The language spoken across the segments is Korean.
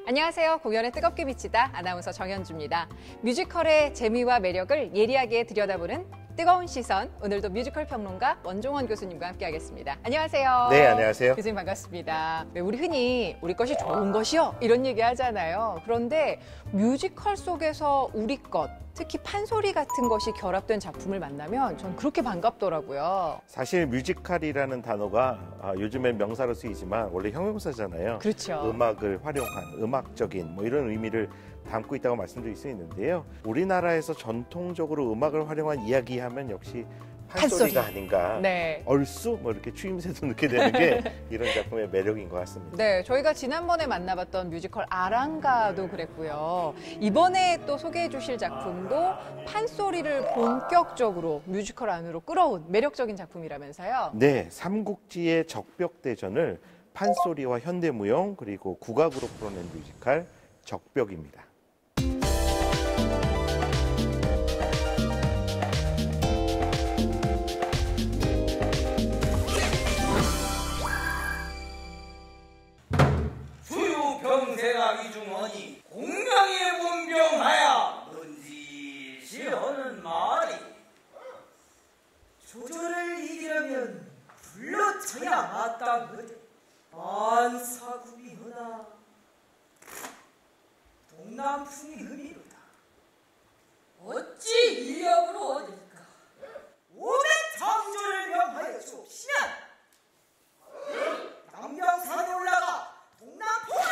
안녕하세요. 공연에 뜨겁게 비치다 아나운서 정현주입니다. 뮤지컬의 재미와 매력을 예리하게 들여다보는 뜨거운 시선, 오늘도 뮤지컬 평론가 원종원 교수님과 함께하겠습니다. 안녕하세요. 네, 안녕하세요. 교수님 반갑습니다. 우리 흔히 우리 것이 좋은 것이요 이런 얘기 하잖아요. 그런데 뮤지컬 속에서 우리 것, 특히 판소리 같은 것이 결합된 작품을 만나면 전 그렇게 반갑더라고요. 사실 뮤지컬이라는 단어가 요즘엔 명사로 쓰이지만 원래 형용사잖아요. 그렇죠. 음악을 활용한 음악적인 이런 의미를 담고 있다고 말씀드릴 수 있는데요. 우리나라에서 전통적으로 음악을 활용한 이야기하면 역시 판소리가 아닌가. 네. 얼쑤 이렇게 추임새도 넣게 되는 게 이런 작품의 매력인 것 같습니다. 네, 저희가 지난번에 만나봤던 뮤지컬 아랑가도 그랬고요. 이번에 또 소개해 주실 작품도 판소리를 본격적으로 뮤지컬 안으로 끌어온 매력적인 작품이라면서요. 네, 삼국지의 적벽대전을 판소리와 현대무용 그리고 국악으로 풀어낸 뮤지컬 적벽입니다. 병세가 이중하니 공명에 문병하야 문지시하는 말이 조조를 이기려면 불러쳐야 마땅하되 만사구비하나 동남풍이 흠이로다. 어찌 인력으로 얻을까? 500장조를 명하여 줍시면 양명산에 올라가 동남풍을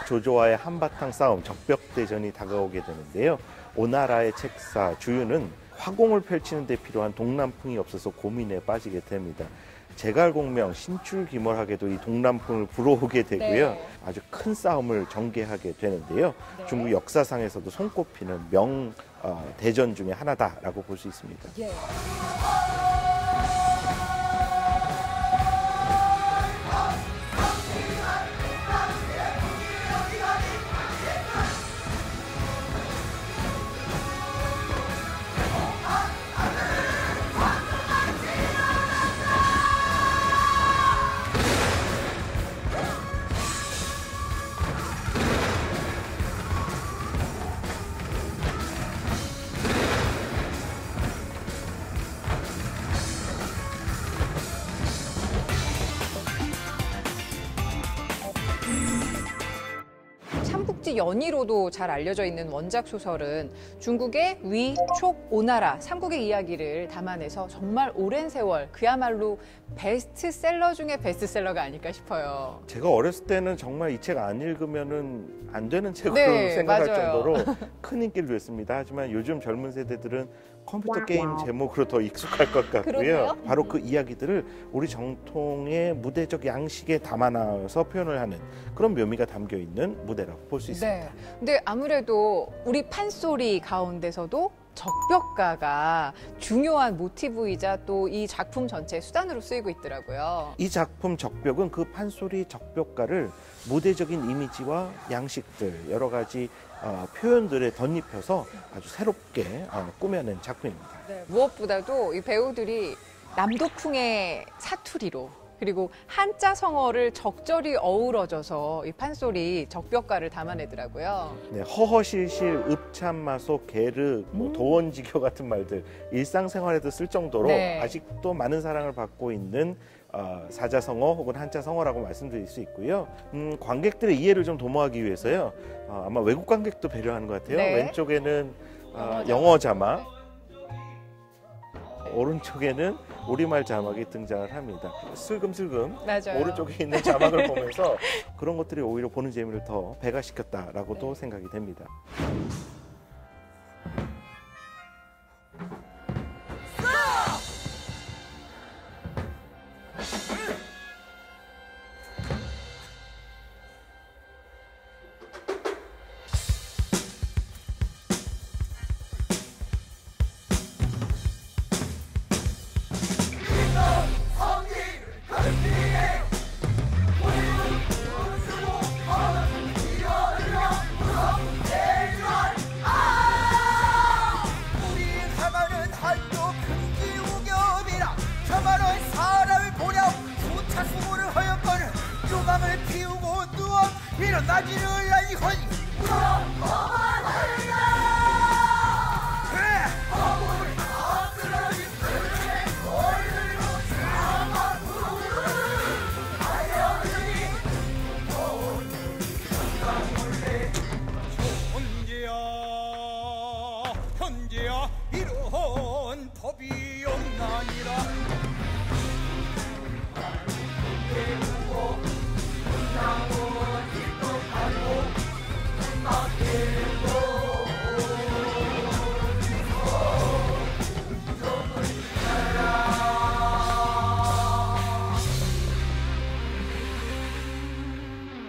조조와의 한바탕 싸움, 적벽대전이 다가오게 되는데요. 오나라의 책사 주유는 화공을 펼치는 데 필요한 동남풍이 없어서 고민에 빠지게 됩니다. 제갈공명 신출귀몰하게도 이 동남풍을 불어오게 되고요. 네. 아주 큰 싸움을 전개하게 되는데요. 네. 중국 역사상에서도 손꼽히는 대전 중에 하나다라고 볼 수 있습니다. 예. 삼국지 연의로도 잘 알려져 있는 원작 소설은 중국의 위, 촉, 오나라 삼국의 이야기를 담아내서 정말 오랜 세월 그야말로 베스트셀러 중에 베스트셀러가 아닐까 싶어요. 제가 어렸을 때는 정말 이 책 안 읽으면은 안 되는 책으로 네, 생각할 맞아요. 정도로 큰 인기를 줬습니다. 하지만 요즘 젊은 세대들은 컴퓨터 게임 제목으로 더 익숙할 것 같고요. 그러네요. 바로 그 이야기들을 우리 정통의 무대적 양식에 담아놔서 표현을 하는 그런 묘미가 담겨 있는 무대라고 볼 수 있습니다. 네. 근데 아무래도 우리 판소리 가운데서도 적벽가가 중요한 모티브이자 또 이 작품 전체의 수단으로 쓰이고 있더라고요. 이 작품 적벽은 그 판소리 적벽가를 무대적인 이미지와 양식들, 여러 가지 표현들에 덧입혀서 아주 새롭게 꾸며낸 작품입니다. 네. 무엇보다도 이 배우들이 남도풍의 사투리로 그리고 한자 성어를 적절히 어우러져서 이 판소리 적벽가를 담아내더라고요. 네, 허허실실, 읍참마속, 게르, 도원지교 같은 말들 일상생활에도 쓸 정도로 네. 아직도 많은 사랑을 받고 있는 사자성어 혹은 한자성어라고 말씀드릴 수 있고요. 관객들의 이해를 좀 도모하기 위해서요. 아마 외국 관객도 배려하는 것 같아요. 네. 왼쪽에는 영어 자막, 오른쪽에는 우리말 자막이 등장을 합니다. 슬금슬금 맞아요. 오른쪽에 있는 자막을 보면서 그런 것들이 오히려 보는 재미를 더 배가시켰다라고도 생각이 됩니다. 일어나지를 이거니 현재야 이런 법이 없나니라.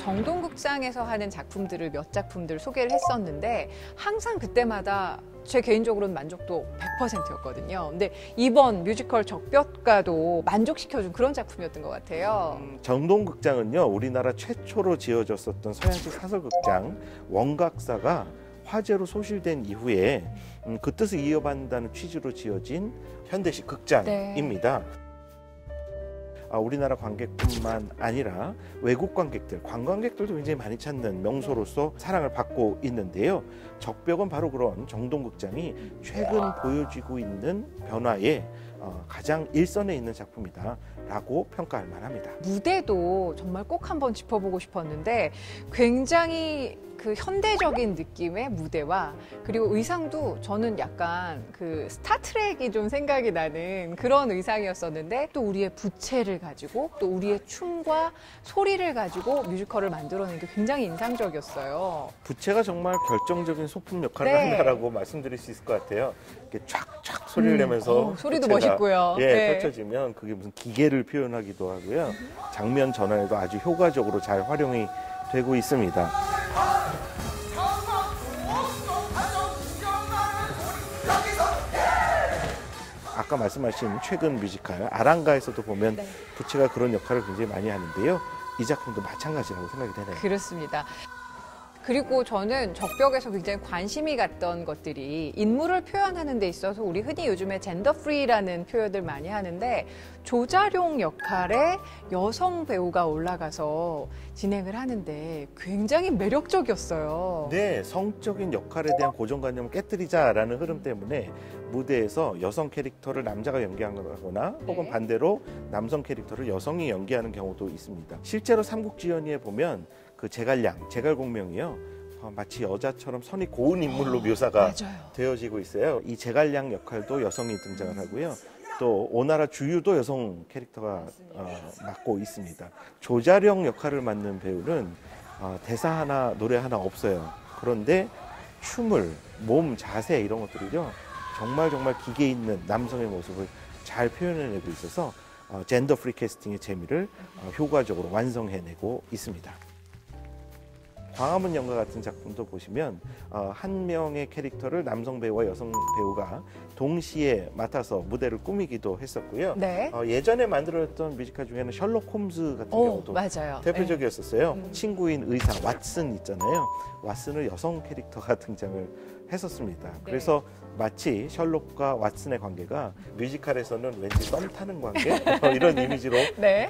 정동극장에서 하는 작품들을 몇 작품들 소개를 했었는데 항상 그때마다 제 개인적으로는 만족도 100%였거든요. 근데 이번 뮤지컬 적벽가도 만족시켜준 그런 작품이었던 것 같아요. 정동극장은요, 우리나라 최초로 지어졌었던 서양식 사설극장 원각사가 화재로 소실된 이후에 그 뜻을 이어받는다는 취지로 지어진 현대식 극장입니다. 우리나라 관객뿐만 아니라 외국 관객들, 관광객들도 굉장히 많이 찾는 명소로서 사랑을 받고 있는데요. 적벽은 바로 그런 정동극장이 최근 보여지고 있는 변화에 가장 일선에 있는 작품이다 라고 평가할 만합니다. 무대도 정말 꼭 한번 짚어보고 싶었는데 굉장히 그 현대적인 느낌의 무대와 그리고 의상도 저는 약간 그 스타트rek이 좀 생각이 나는 그런 의상이었었는데 또 우리의 부채를 가지고 또 우리의 춤과 소리를 가지고 뮤지컬을 만들어낸 게 굉장히 인상적이었어요. 부채가 정말 결정적인 소품 역할을 한다라고 말씀드릴 수 있을 것 같아요. 이렇게 촥촥 소리를 내면서 소리도 멋있고요. 펼쳐지면 그게 무슨 기계를 표현하기도 하고요. 장면 전환에도 아주 효과적으로 잘 활용이 되고 있습니다. 아까 말씀하신 최근 뮤지컬 아랑가에서도 보면 부채가 그런 역할을 굉장히 많이 하는데요. 이 작품도 마찬가지라고 생각이 되네요. 그렇습니다. 그리고 저는 적벽에서 굉장히 관심이 갔던 것들이 인물을 표현하는 데 있어서 우리 흔히 요즘에 젠더 프리라는 표현을 많이 하는데 조자룡 역할에 여성 배우가 올라가서 진행을 하는데 굉장히 매력적이었어요. 네, 성적인 역할에 대한 고정관념을 깨뜨리자라는 흐름 때문에 무대에서 여성 캐릭터를 남자가 연기하거나 혹은 반대로 남성 캐릭터를 여성이 연기하는 경우도 있습니다. 실제로 삼국지연의에 보면 그 제갈공명이요. 마치 여자처럼 선이 고운 인물로 묘사가 되어지고 있어요. 이 제갈량 역할도 여성이 등장을 하고요. 또 오나라 주유도 여성 캐릭터가 맡고 있습니다. 조자룡 역할을 맡는 배우는 대사 하나 노래 하나 없어요. 그런데 춤을, 몸 자세 이런 것들이요. 정말 기계 있는 남성의 모습을 잘 표현해내고 있어서 젠더 프리 캐스팅의 재미를 효과적으로 완성해내고 있습니다. 광화문 연가 같은 작품도 보시면 한 명의 캐릭터를 남성 배우와 여성 배우가 동시에 맡아서 무대를 꾸미기도 했었고요. 네. 예전에 만들어졌던 뮤지컬 중에는 셜록 홈즈 같은 경우도 맞아요. 대표적이었었어요. 친구인 의사 왓슨 있잖아요. 왓슨을 여성 캐릭터가 등장을 했었습니다. 그래서 마치 셜록과 왓슨의 관계가 뮤지컬에서는 왠지 썸 타는 관계 이런 이미지로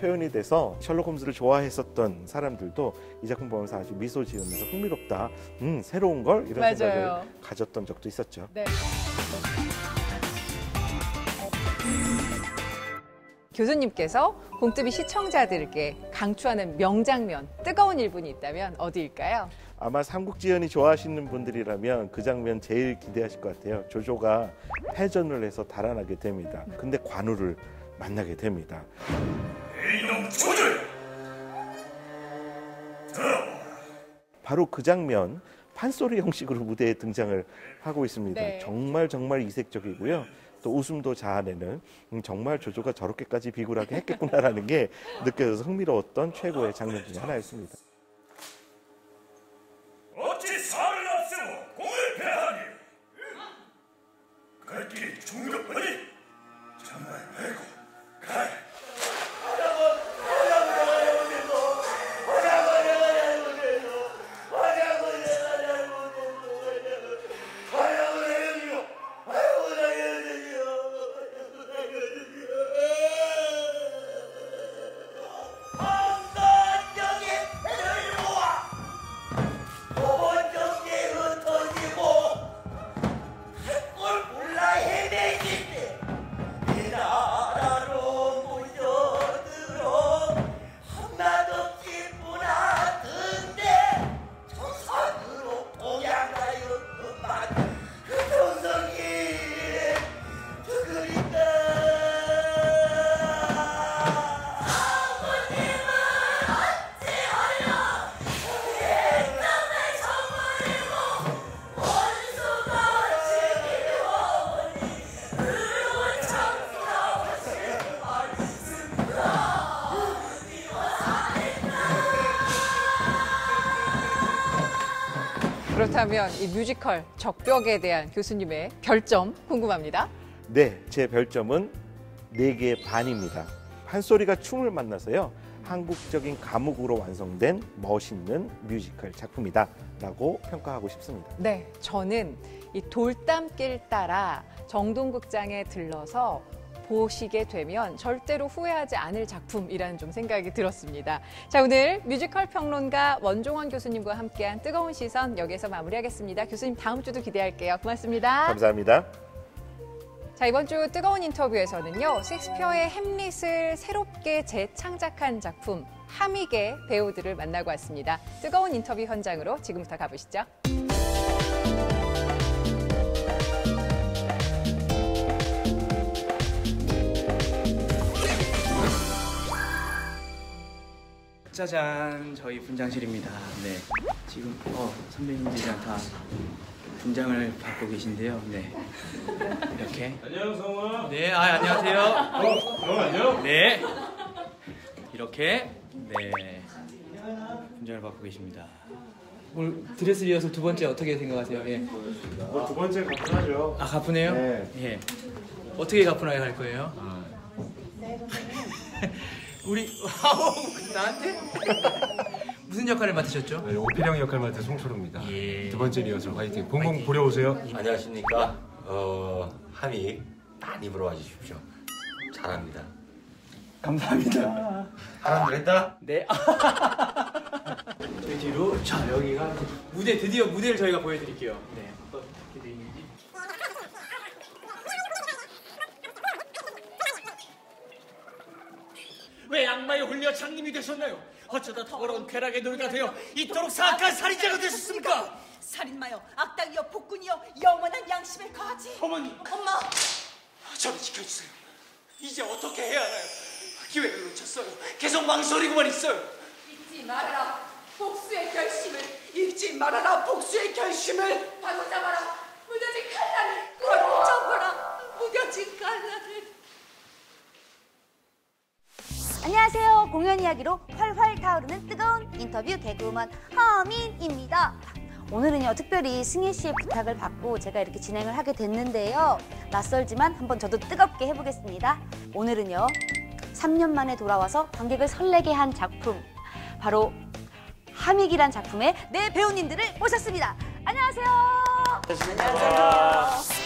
표현이 돼서 셜록 홈즈를 좋아했었던 사람들도 이 작품 보면서 아주 미소 지으면서 흥미롭다, 새로운 걸 이런 생각을 가졌던 적도 있었죠. 네. 교수님께서 공뜨비 시청자들에게 강추하는 명장면, 뜨거운 1분이 있다면 어디일까요? 아마 삼국지연이 좋아하시는 분들이라면 그 장면 제일 기대하실 것 같아요. 조조가 패전을 해서 달아나게 됩니다. 근데 관우를 만나게 됩니다. 이놈 조절! 바로 그 장면 판소리 형식으로 무대에 등장을 하고 있습니다. 정말 이색적이고요. 또 웃음도 자아내는 정말 조조가 저렇게까지 비굴하게 했겠구나라는 게 느껴져서 흥미로웠던 최고의 장면 중에 하나였습니다. 어찌 살을 앞세워 공을 패하니? 갈 길이 중급하니? 정말 말고 가! 그렇다면 이 뮤지컬 적벽에 대한 교수님의 별점 궁금합니다. 네, 제 별점은 4개 반입니다. 판소리가 춤을 만나서요. 한국적인 가묵으로 완성된 멋있는 뮤지컬 작품이다 라고 평가하고 싶습니다. 네, 저는 이 돌담길 따라 정동극장에 들러서 보시게 되면 절대로 후회하지 않을 작품이라는 좀 생각이 들었습니다. 자, 오늘 뮤지컬 평론가 원종원 교수님과 함께한 뜨거운 시선 여기서 마무리하겠습니다. 교수님 다음 주도 기대할게요. 고맙습니다. 감사합니다. 자, 이번 주 뜨거운 인터뷰에서는요. 셰익스피어의 햄릿을 새롭게 재창작한 작품 하믹의 배우들을 만나고 왔습니다. 뜨거운 인터뷰 현장으로 지금부터 가보시죠. 짜잔, 저희 분장실입니다. 네, 지금 선배님들이랑 다 분장을 받고 계신데요. 네, 이렇게. 안녕 성우야. 네, 안녕하세요. 성우 안녕. 네, 이렇게 네 분장을 받고 계십니다. 오늘 드레스 리허설 두 번째 어떻게 생각하세요? 예. 뭐 두 번째 가뿐하죠. 아, 가쁘네요. 네. 예. 어떻게 가뿐하게 할 거예요? 우리 나한테 무슨 역할을 맡으셨죠? 네, 오피령 역할 맡은 송초로입니다. 예. 두 번째 리허설 화이팅. 봉봉 보러 오세요. 안녕하십니까. 하믹 많이 보러 와주십시오. 잘합니다. 감사합니다. 사람들 했다? 네. 저희 뒤로 자 여기가 무대 드디어 무대를 저희가 보여드릴게요. 네. 어떻게 돼 있는지. 왜 악마에 홀려 장님이 되셨나요? 어쩌다 더러운 쾌락의 노예가 되어 이토록 사악한 살인자가 되셨습니까? 살인마여, 악당이여, 폭군이여, 영원한 양심의 거지. 어머니, 엄마, 저를 지켜주세요. 이제 어떻게 해야 하나요? 기회를 놓쳤어요. 계속 망설이고만 있어요. 잊지 말아라 복수의 결심을. 잊지 말아라 복수의 결심을. 바로잡아라 무뎌진 칼날을. 바로잡아라 무뎌진 칼날을. 안녕하세요. 공연 이야기로 활활 타오르는 뜨거운 인터뷰 개그우먼 허민입니다. 오늘은요, 특별히 승희 씨의 부탁을 받고 제가 이렇게 진행을 하게 됐는데요. 낯설지만 한번 저도 뜨겁게 해보겠습니다. 오늘은요, 3년 만에 돌아와서 관객을 설레게 한 작품, 바로 하믹이란 작품의 네 배우님들을 모셨습니다. 안녕하세요. 안녕하세요.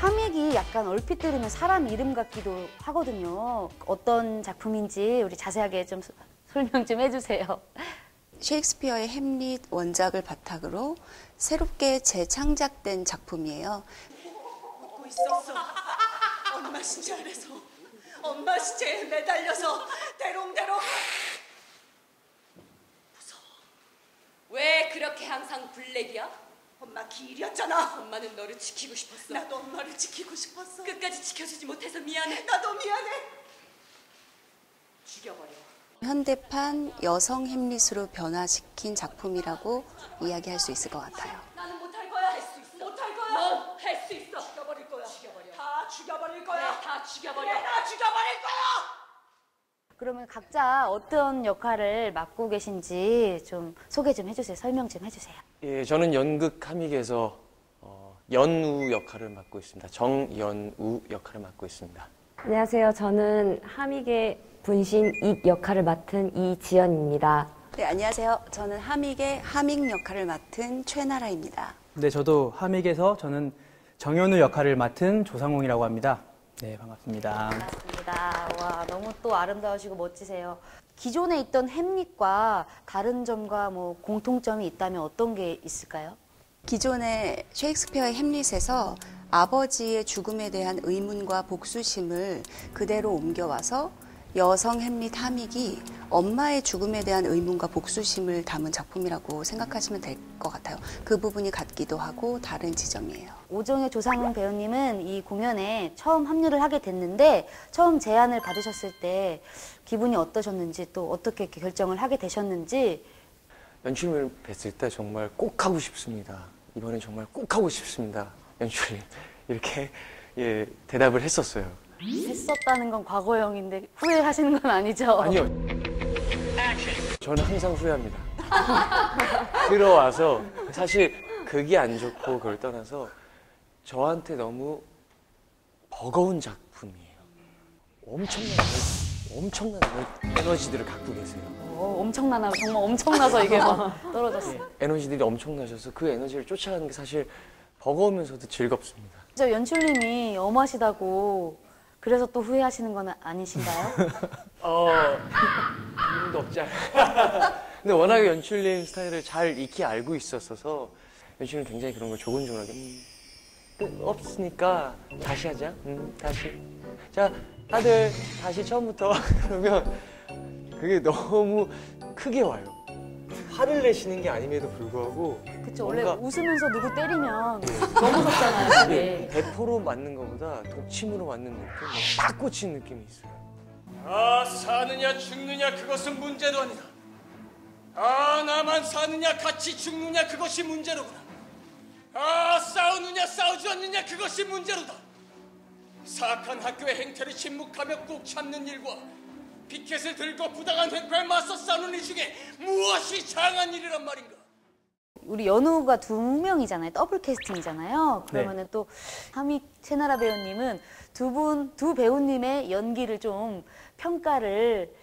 하믹이 약간 얼핏 들으면 사람 이름 같기도 하거든요. 어떤 작품인지 우리 자세하게 좀 설명 좀 해주세요. 셰익스피어의 햄릿 원작을 바탕으로 새롭게 재창작된 작품이에요. 웃고 있었어. 엄마 신체 아래서, 엄마 신체에 매달려서 대롱대롱. 무서워. 왜 그렇게 항상 블랙이야? 엄마 기일이었잖아. 엄마는 너를 지키고 싶었어. 나도 엄마를 지키고 싶었어. 끝까지 지켜주지 못해서 미안해. 나도 미안해. 죽여버려. 현대판 여성 햄릿으로 변화시킨 작품이라고 이야기할 수 있을 것 같아요. 나는 못할 거야. 할 수 있어. 못할 거야. 넌 할 수 있어. 죽여버릴 거야. 죽여버려. 다 죽여버릴 거야. 네, 다 죽여버려. 그래, 다 죽여버릴 거야. 그러면 각자 어떤 역할을 맡고 계신지 좀 소개 좀 해주세요. 설명 좀 해주세요. 예, 저는 연극 하믹에서 연우 역할을 맡고 있습니다. 정연우 역할을 맡고 있습니다. 안녕하세요. 저는 하믹의 분신 익 역할을 맡은 이지연입니다. 네, 안녕하세요. 저는 하믹의 하믹 역할을 맡은 최나라입니다. 네, 저도 하믹에서 저는 정현우 역할을 맡은 조상홍이라고 합니다. 네, 반갑습니다. 반갑습니다. 와, 너무 또 아름다우시고 멋지세요. 기존에 있던 햄릿과 다른 점과 뭐 공통점이 있다면 어떤 게 있을까요? 기존의 셰익스피어의 햄릿에서 아버지의 죽음에 대한 의문과 복수심을 그대로 옮겨와서 여성 햄릿 하믹이 엄마의 죽음에 대한 의문과 복수심을 담은 작품이라고 생각하시면 될 것 같아요. 그 부분이 같기도 하고 다른 지점이에요. 오정의 조상훈 배우님은 이 공연에 처음 합류를 하게 됐는데 처음 제안을 받으셨을 때 기분이 어떠셨는지 또 어떻게 이렇게 결정을 하게 되셨는지. 연출을 뵀을 때 정말 꼭 하고 싶습니다. 이번엔 정말 꼭 하고 싶습니다, 연출님. 이렇게 예, 대답을 했었어요. 했었다는 건 과거형인데 후회하시는 건 아니죠? 아니요. 저는 항상 후회합니다. 들어와서 사실 극이 안 좋고 그걸 떠나서 저한테 너무 버거운 작품이에요. 엄청난 에너지들을 갖고 계세요. 엄청나나 정말 엄청나서 이게 막 떨어졌어요. 에너지들이 엄청나셔서 그 에너지를 쫓아가는 게 사실 버거우면서도 즐겁습니다. 저 연출님이 엄하시다고 그래서 또 후회하시는 건 아니신가요? 이름도 없지 않아요. 근데 워낙에 연출님 스타일을 잘 익히 알고 있었어서 연출님 굉장히 그런 걸 조곤조곤하게 없으니까 다시 하자. 다시. 자, 다들 다시 처음부터 그러면 그게 너무 크게 와요. 화를 내시는 게 아님에도 불구하고 그쵸, 원래 웃으면서 누구 때리면 너무 무섭잖아요, 그게. 대포로 맞는 것보다 독침으로 맞는 느낌, 팍 꽂힌 느낌이 있어요. 아, 사느냐 죽느냐 그것은 문제도 아니다. 아, 나만 사느냐 같이 죽느냐 그것이 문제로구나. 아, 싸우느냐 싸우지 않느냐 그것이 문제로다. 사악한 학교의 행태를 침묵하며 꾹 참는 일과 피켓을 들고 부당한 횡포에 맞서 싸우는 일 중에 무엇이 장한 일이란 말인가? 우리 연우가 2명이잖아요. 더블 캐스팅이잖아요. 그러면은 또 하미 최나라 배우님은 두 배우님의 연기를 좀 평가를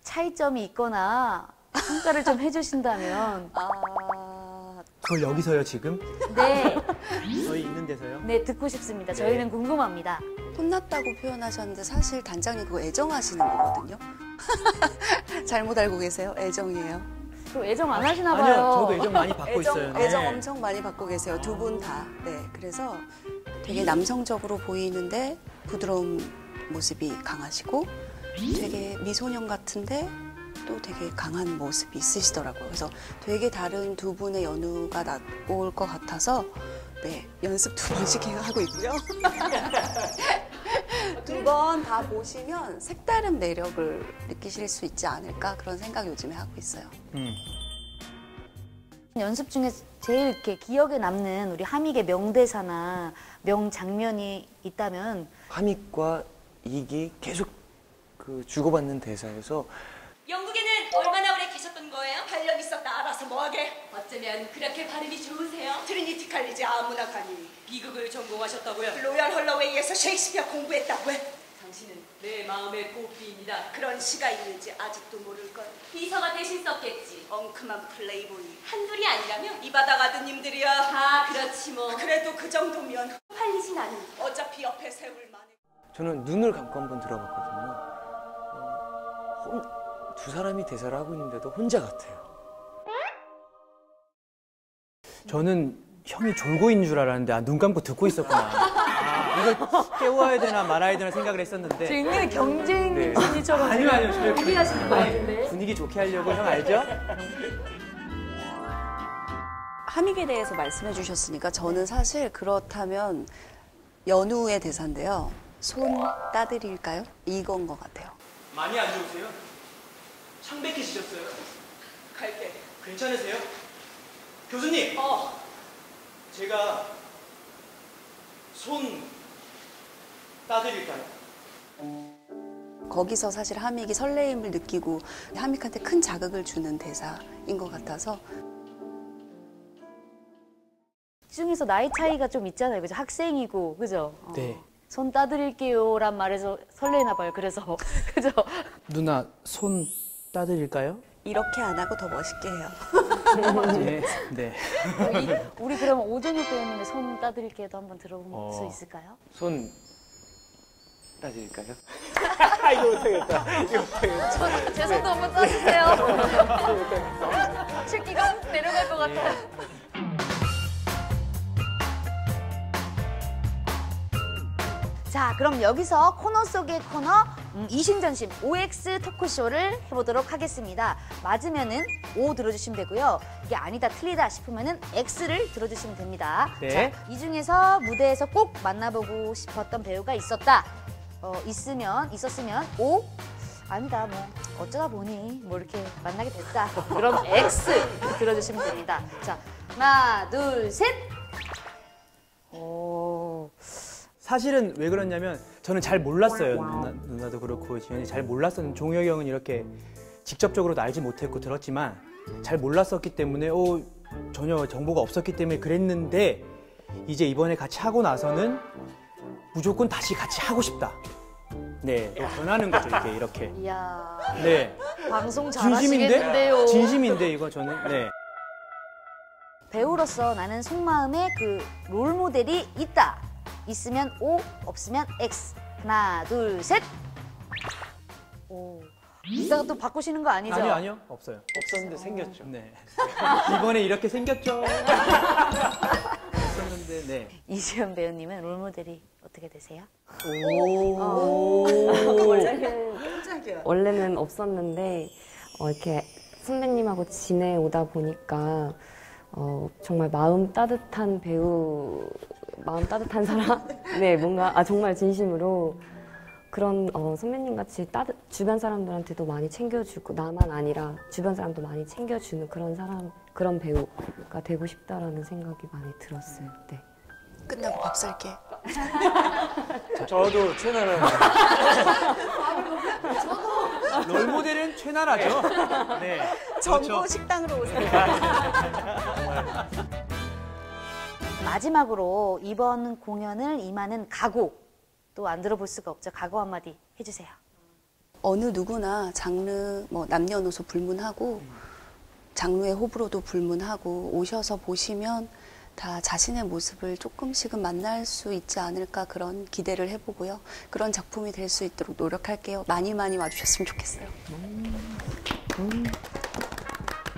차이점이 있거나 평가를 좀 해주신다면. 그걸 여기서요 지금? 네. 저희 있는 데서요? 네, 듣고 싶습니다. 저희는 궁금합니다. 혼났다고 표현하셨는데 사실 단장님 그거 애정하시는 거거든요. 잘못 알고 계세요. 애정이에요. 또 애정 안 하시나 봐요. 아니요, 저도 애정 많이 받고 있어요. 네. 애정 엄청 많이 받고 계세요. 두 분 다. 네, 그래서 되게 남성적으로 보이는데 부드러운 모습이 강하시고 되게 미소년 같은데 또 되게 강한 모습이 있으시더라고요. 그래서 되게 다른 두 분의 연우가 나올 것 같아서 네, 연습 2번씩 하고 있고요. 2번 다 보시면 색다른 매력을 느끼실 수 있지 않을까 그런 생각 요즘에 하고 있어요. 연습 중에 제일 이렇게 기억에 남는 우리 하믹의 명대사나 명장면이 있다면 하믹과 이익이 계속 그 주고받는 대사에서 영국에는 얼마나 오래 계셨던 거예요? 8년 있었다 알아서 뭐하게? 어쩌면 그렇게 발음이 좋으세요? 트리니티 칼리지 아무나 가니. 미국을 전공하셨다고요? 로얄 헐러웨이에서 셰익스피어 공부했다고 해. 당신은 내 마음의 꽃비입니다. 그런 시가 있는지 아직도 모를 걸. 비서가 대신 썼겠지. 엉큼한 플레이보이. 한둘이 아니라면? 이 바닥 아드님들이야. 다 그렇지 뭐. 그래도 그 정도면 팔리진 않은. 어차피 옆에 세울 만해. 저는 눈을 감고 한번 들어봤거든요. 두 사람이 대사를 하고 있는데도 혼자 같아요. 저는 형이 졸고 있는 줄 알았는데 눈 감고 듣고 있었구나. 이걸 깨워야 되나 말아야 되나 생각을 했었는데. 굉장히 경쟁심리처럼 아니요. 얘기하시는 것 같은데. 분위기 좋게 하려고 형 알죠? 하믹에 대해서 말씀해 주셨으니까 저는 사실 그렇다면 연우의 대사인데요. 손 따드릴까요? 이건 것 같아요. 많이 안 좋으세요? 창백해지셨어요? 갈게. 괜찮으세요? 교수님! 제가 손 따드릴까요? 거기서 사실 하믹이 설레임을 느끼고 하믹한테 큰 자극을 주는 대사인 것 같아서 중에서 나이 차이가 좀 있잖아요. 그죠? 학생이고, 그죠? 네. 손 따드릴게요란 말에서 설레나 봐요. 그래서 그죠? 누나 손 따드릴까요? 이렇게 안 하고 더 멋있게 해요. 네. 우리 그러면 오정혁 배우님의 손 따드릴게요도 한번 들어볼 수 있을까요? 손 따드릴까요? 이거 못하겠다. 이거 못하겠다. 제 손도 한번 따주세요. 새끼가 훅 내려갈 것 같아요. 자, 그럼 여기서 코너 속의 코너 이심전심 OX 토크쇼를 해보도록 하겠습니다. 맞으면은 O 들어주시면 되고요. 이게 아니다 틀리다 싶으면은 X를 들어주시면 됩니다. 네. 자, 이 중에서 무대에서 꼭 만나보고 싶었던 배우가 있었다. 있었으면 O. 아니다, 뭐 어쩌다 보니 뭐 이렇게 만나게 됐다. 그럼 X 들어주시면 됩니다. 자, 하나, 둘, 셋. 사실은 왜 그러냐면 저는 잘 몰랐어요. 누나도 그렇고 지현이 잘 몰랐었는데 종혁이 형은 이렇게 직접적으로도 알지 못했고 들었지만 잘 몰랐었기 때문에 전혀 정보가 없었기 때문에 그랬는데 이제 이번에 같이 하고 나서는 무조건 다시 같이 하고 싶다. 네, 또 변하는 거죠, 이렇게. 이야. 네. 방송 잘하시겠는데요. 진심인데 이거 저는. 네. 배우로서 나는 속마음에 그 롤모델이 있다. 있으면 O, 없으면 X. 하나, 둘, 셋. 오. 이따가 또 바꾸시는 거 아니죠? 아니요. 없어요. 없었는데 생겼죠. 네. 이번에 이렇게 생겼죠. 없었는데, 네. 이지연 배우님은 롤모델이 어떻게 되세요? 원래는 없었는데 이렇게 선배님하고 지내오다 보니까 정말 마음 따뜻한 배우, 마음 따뜻한 사람? 네, 뭔가 정말 진심으로 그런 선배님 같이 주변 사람들한테도 많이 챙겨주고 나만 아니라 주변 사람도 많이 챙겨주는 그런 배우가 되고 싶다라는 생각이 많이 들었어요. 네. 끝나고 밥 살게. 저도 최나라. 롤모델은 최나라죠. 네. 정보 식당으로 오세요. 마지막으로 이번 공연을 임하는 각오 또 안 들어볼 수가 없죠. 각오 한마디 해주세요. 어느 누구나 장르 남녀노소 불문하고 장르의 호불호도 불문하고 오셔서 보시면 다 자신의 모습을 조금씩은 만날 수 있지 않을까 그런 기대를 해보고요. 그런 작품이 될 수 있도록 노력할게요. 많이 와주셨으면 좋겠어요.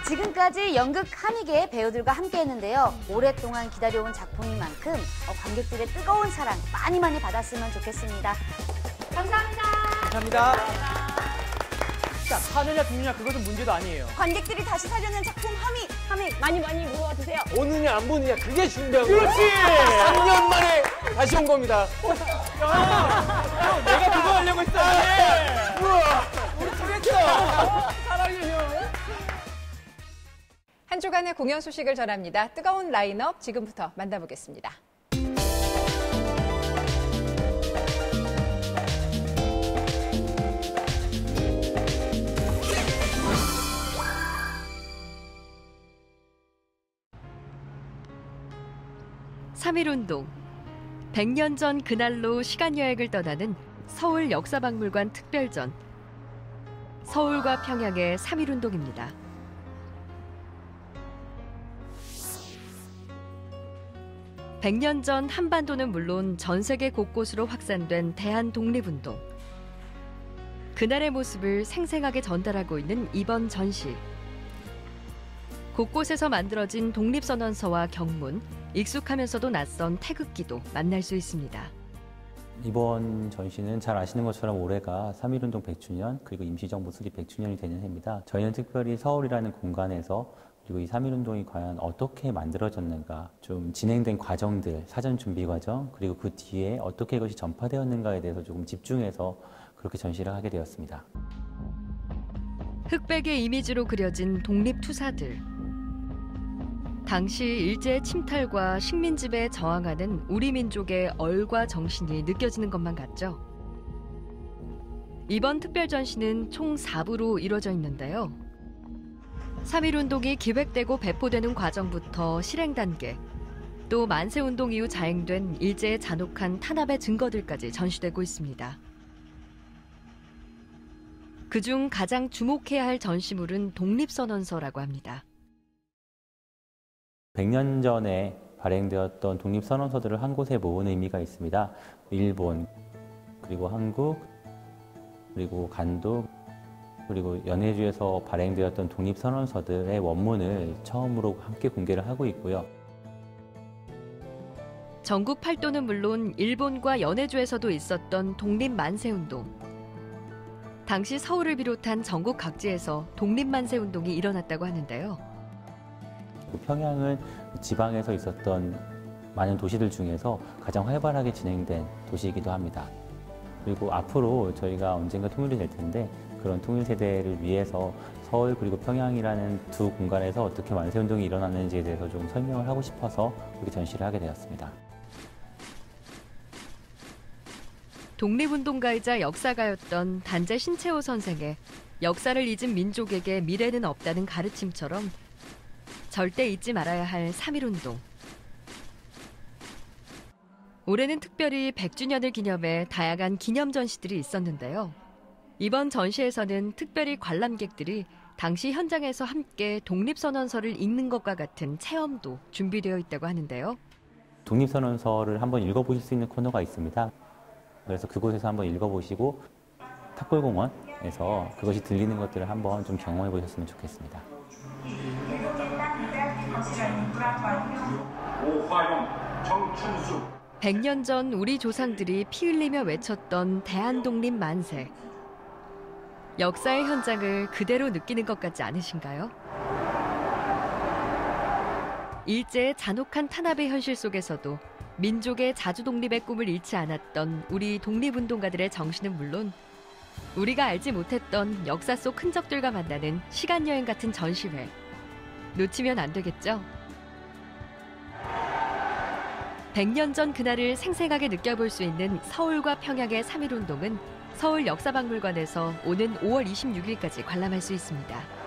지금까지 연극 함익의 배우들과 함께했는데요. 오랫동안 기다려온 작품인 만큼 관객들의 뜨거운 사랑 많이 받았으면 좋겠습니다. 감사합니다. 감사합니다. 자, 사느냐 죽느냐 그것은 문제도 아니에요. 관객들이 다시 사려는 작품 함익 많이 모아주세요. 오느냐 안 보느냐 그게 중요한 거예요. 그렇지. 3년 만에 다시 온 겁니다. 형, 내가 그거 하려고 했었는데. 우와, 우리 죽겠어. 사랑해 형. 한 주간의 공연 소식을 전합니다. 뜨거운 라인업 지금부터 만나보겠습니다. (3.1운동) 100년 전 그날로 시간여행을 떠나는 서울 역사박물관 특별전. 서울과 평양의 3.1운동입니다. (100년) 전 한반도는 물론 전 세계 곳곳으로 확산된 대한독립운동. 그날의 모습을 생생하게 전달하고 있는 이번 전시. 곳곳에서 만들어진 독립선언서와 경문, 익숙하면서도 낯선 태극기도 만날 수 있습니다. 이번 전시는 잘 아시는 것처럼 올해가 3.1운동 100주년 그리고 임시정부 수립 100주년이 되는 해입니다. 저희는 특별히 서울이라는 공간에서 그리고 이 3.1운동이 과연 어떻게 만들어졌는가, 좀 진행된 과정들, 사전 준비 과정, 그리고 그 뒤에 어떻게 이것이 전파되었는가에 대해서 조금 집중해서 그렇게 전시를 하게 되었습니다. 흑백의 이미지로 그려진 독립투사들. 당시 일제의 침탈과 식민지배에 저항하는 우리 민족의 얼과 정신이 느껴지는 것만 같죠. 이번 특별 전시는 총 4부로 이루어져 있는데요. 3.1운동이 기획되고 배포되는 과정부터 실행 단계, 또 만세운동 이후 자행된 일제의 잔혹한 탄압의 증거들까지 전시되고 있습니다. 그중 가장 주목해야 할 전시물은 독립선언서라고 합니다. 100년 전에 발행되었던 독립선언서들을 한 곳에 모은 의미가 있습니다. 일본, 그리고 한국, 그리고 간도, 그리고 연해주에서 발행되었던 독립선언서들의 원문을 처음으로 함께 공개를 하고 있고요. 전국 팔도는 물론 일본과 연해주에서도 있었던 독립만세운동. 당시 서울을 비롯한 전국 각지에서 독립만세운동이 일어났다고 하는데요. 평양은 지방에서 있었던 많은 도시들 중에서 가장 활발하게 진행된 도시이기도 합니다. 그리고 앞으로 저희가 언젠가 통일이 될 텐데 그런 통일 세대를 위해서 서울 그리고 평양이라는 두 공간에서 어떻게 만세운동이 일어났는지에 대해서 좀 설명을 하고 싶어서 그렇게 전시를 하게 되었습니다. 독립운동가이자 역사가였던 단재 신채호 선생의 역사를 잊은 민족에게 미래는 없다는 가르침처럼 절대 잊지 말아야 할 3.1운동. 올해는 특별히 100주년을 기념해 다양한 기념 전시들이 있었는데요. 이번 전시에서는 특별히 관람객들이 당시 현장에서 함께 독립선언서를 읽는 것과 같은 체험도 준비되어 있다고 하는데요. 독립선언서를 한번 읽어보실 수 있는 코너가 있습니다. 그래서 그곳에서 한번 읽어보시고 탑골공원에서 그것이 들리는 것들을 한번 좀 경험해 보셨으면 좋겠습니다. 오화영, 정춘수. 100년 전 우리 조상들이 피 흘리며 외쳤던 대한독립 만세. 역사의 현장을 그대로 느끼는 것 같지 않으신가요? 일제의 잔혹한 탄압의 현실 속에서도 민족의 자주독립의 꿈을 잃지 않았던 우리 독립운동가들의 정신은 물론 우리가 알지 못했던 역사 속 흔적들과 만나는 시간여행 같은 전시회. 놓치면 안 되겠죠? 100년 전 그날을 생생하게 느껴볼 수 있는 서울과 평양의 3.1운동은 서울 역사박물관에서 오는 5월 26일까지 관람할 수 있습니다.